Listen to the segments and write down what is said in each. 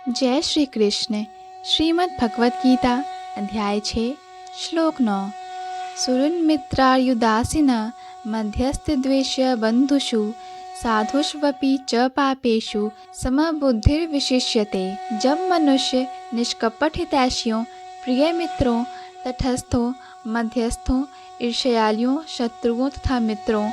जय श्री कृष्ण। श्रीमद् भगवत गीता अध्याय 6 श्लोक 9। सुहृन्मित्रार्युदासीन मध्यस्थ द्वेष्य बंधुषु साधुष्वपि च पापेषु समबुद्धिर्विशिष्यते। जब मनुष्य निष्कपट हितैषियों, प्रिय मित्रों, तटस्थों, मध्यस्थों, ईर्ष्यालुओं, शत्रुओं तथा मित्रों,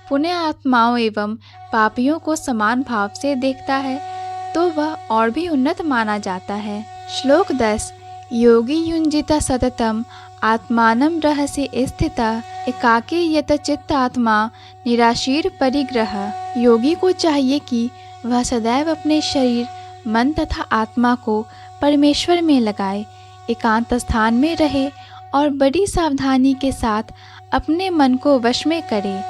पुण्य आत्माओं एवं पापियों को समान भाव से देखता है तो वह और भी उन्नत माना जाता है। श्लोक 10। योगी युञ्जित सततम आत्मानं रहसि स्थितः एकाकी यत चित्त आत्मा निराशीर परिग्रह। योगी को चाहिए कि वह सदैव अपने शरीर, मन तथा आत्मा को परमेश्वर में लगाए, एकांत स्थान में रहे और बड़ी सावधानी के साथ अपने मन को वश में करे।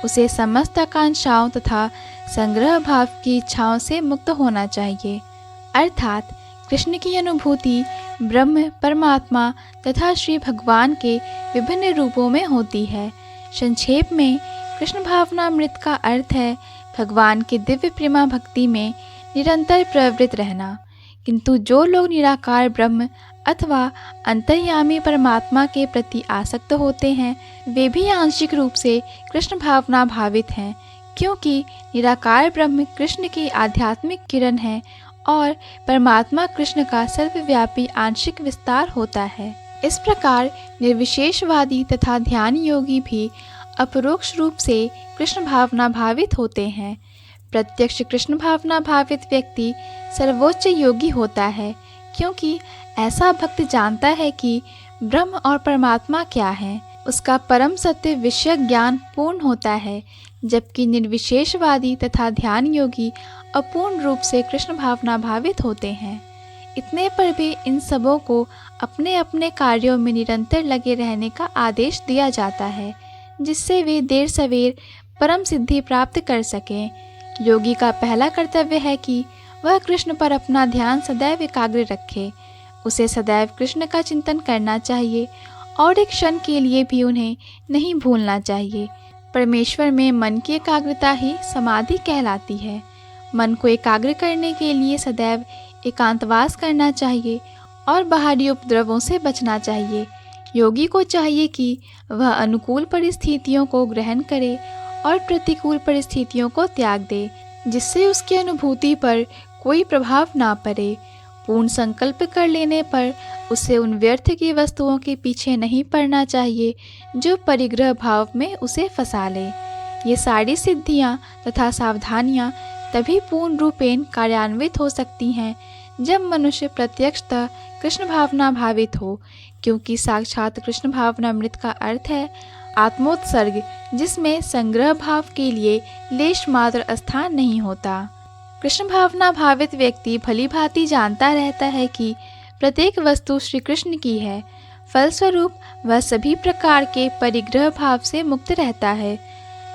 उसे समस्त आकांक्षाओं तथा संग्रह भाव की इच्छाओं से मुक्त होना चाहिए, अर्थात कृष्ण की अनुभूति ब्रह्म, परमात्मा तथा श्री भगवान के विभिन्न रूपों में होती है। संक्षेप में कृष्ण भावनामृत का अर्थ है भगवान के दिव्य प्रेमा भक्ति में निरंतर प्रवृत्त रहना। किंतु जो लोग निराकार ब्रह्म अथवा अंतर्यामी परमात्मा के प्रति आसक्त होते हैं वे भी आंशिक रूप से कृष्ण भावना भावित हैं, क्योंकि निराकार ब्रह्म कृष्ण की आध्यात्मिक किरण है और परमात्मा कृष्ण का सर्वव्यापी आंशिक विस्तार होता है। इस प्रकार निर्विशेषवादी तथा ध्यान योगी भी अपरोक्ष रूप से कृष्ण भावना भावित होते हैं। प्रत्यक्ष कृष्ण भावना भावित व्यक्ति सर्वोच्च योगी होता है, क्योंकि ऐसा भक्त जानता है कि ब्रह्म और परमात्मा क्या है। उसका परम सत्य विषय ज्ञान पूर्ण होता है, जबकि निर्विशेषवादी तथा ध्यान योगी अपूर्ण रूप से कृष्ण भावना भावित होते हैं। इतने पर भी इन सबों को अपने अपने कार्यों में निरंतर लगे रहने का आदेश दिया जाता है, जिससे वे देर सवेर परम सिद्धि प्राप्त कर सकें। योगी का पहला कर्तव्य है कि वह कृष्ण पर अपना ध्यान सदैव एकाग्र रखे। उसे सदैव कृष्ण का चिंतन करना चाहिए और एक क्षण के लिए भी उन्हें नहीं भूलना चाहिए। परमेश्वर में मन की एकाग्रता ही समाधि कहलाती है। मन को एकाग्र करने के लिए सदैव एकांतवास करना चाहिए और बाहरी उपद्रवों से बचना चाहिए। योगी को चाहिए कि वह अनुकूल परिस्थितियों को ग्रहण करे और प्रतिकूल परिस्थितियों को त्याग दे, जिससे उसकी अनुभूति पर कोई प्रभाव ना पड़े। पूर्ण संकल्प कर लेने पर उसे उन व्यर्थ की वस्तुओं के पीछे नहीं पड़ना चाहिए जो परिग्रह भाव में उसे फंसा ले। ये सारी सिद्धियां तथा सावधानियां तभी पूर्ण रूपेण कार्यान्वित हो सकती हैं जब मनुष्य प्रत्यक्षतः कृष्ण भावना भावित हो, क्योंकि साक्षात कृष्ण भावनामृत का अर्थ है आत्मोत्सर्ग, जिसमें संग्रह भाव के लिए लेश मात्र स्थान नहीं होता। कृष्ण भावना भावित व्यक्ति भली भांति जानता रहता है कि प्रत्येक वस्तु श्री कृष्ण की है। फलस्वरूप वह सभी प्रकार के परिग्रह भाव से मुक्त रहता है।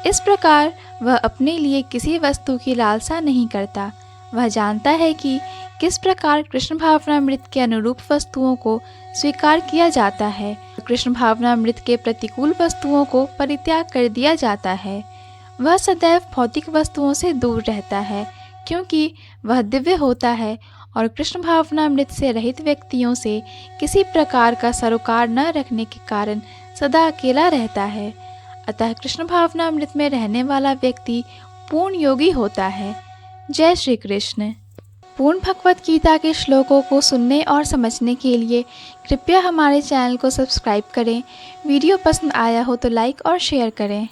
इस प्रकार वह अपने लिए किसी वस्तु की लालसा नहीं करता। वह जानता है कि किस प्रकार कृष्ण भावनामृत के अनुरूप वस्तुओं को स्वीकार किया जाता है, कृष्ण भावनामृत के प्रतिकूल वस्तुओं को परित्याग कर दिया जाता है। वह सदैव भौतिक वस्तुओं से दूर रहता है, क्योंकि वह दिव्य होता है और कृष्ण भावनामृत से रहित व्यक्तियों से किसी प्रकार का सरोकार न रखने के कारण सदा अकेला रहता है। अतः कृष्ण भावनामृत में रहने वाला व्यक्ति पूर्ण योगी होता है। जय श्री कृष्ण। पूर्ण भगवत गीता के श्लोकों को सुनने और समझने के लिए कृपया हमारे चैनल को सब्सक्राइब करें। वीडियो पसंद आया हो तो लाइक और शेयर करें।